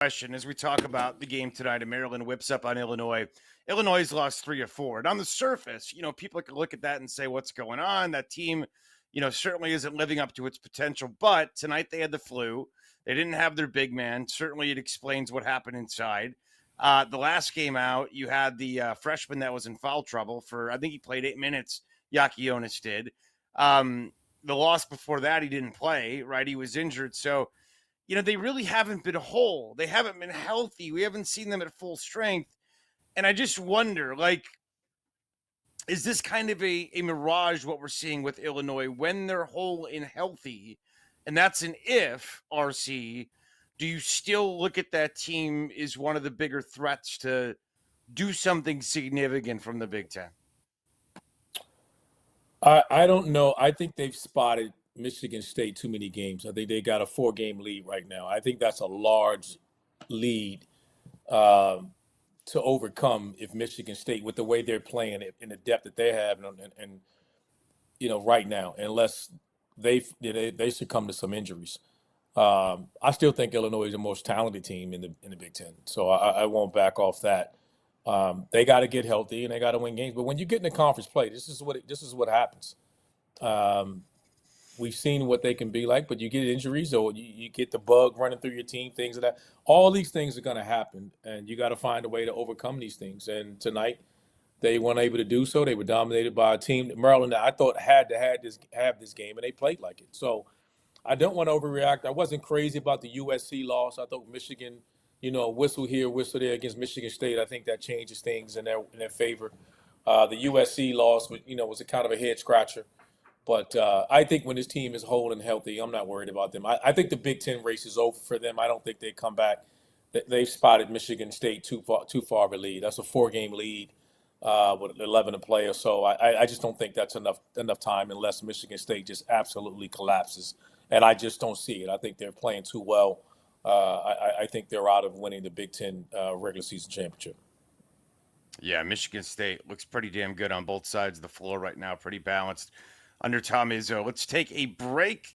Question as we talk about the game tonight, and Maryland whips up on Illinois. Illinois has lost 3 or 4. And on the surface, people can look at that and say, what's going on? That team, certainly isn't living up to its potential. But tonight they had the flu. They didn't have their big man. Certainly it explains what happened inside. The last game out, you had the freshman that was in foul trouble for, I think he played 8 minutes. Yaki Jonas did. The loss before that, he didn't play, right? He was injured. So, they really haven't been whole. They haven't been healthy. We haven't seen them at full strength. And I just wonder, is this kind of a mirage what we're seeing with Illinois when they're whole and healthy? And that's an if, RC. Do you still look at that team as one of the bigger threats to do something significant from the Big Ten? I don't know. I think they've spotted Michigan State too many games. I think they got a 4-game lead right now. I think that's a large lead to overcome if Michigan State, with the way they're playing it and the depth that they have, and right now, unless they succumb to some injuries. I still think Illinois is the most talented team in the Big Ten, so I won't back off that. They got to get healthy and they got to win games. But when you get in the conference play, this is what happens. We've seen what they can be like, but you get injuries or you get the bug running through your team, things of that. All these things are going to happen, and you got to find a way to overcome these things. And tonight, they weren't able to do so. They were dominated by a team that Maryland that I thought had to have this game, and they played like it. So I don't want to overreact. I wasn't crazy about the USC loss. I thought Michigan, whistle here, whistle there against Michigan State. I think that changes things in their favor. The USC loss, was a kind of a head scratcher. But I think when this team is whole and healthy, I'm not worried about them. I think the Big Ten race is over for them. I don't think they come back. They've spotted Michigan State too far of a lead. That's a 4-game lead with 11 to play or so. I just don't think that's enough time unless Michigan State just absolutely collapses. And I just don't see it. I think they're playing too well. I think they're out of winning the Big Ten regular season championship. Yeah, Michigan State looks pretty damn good on both sides of the floor right now, pretty balanced under Tom Izzo. Let's take a break.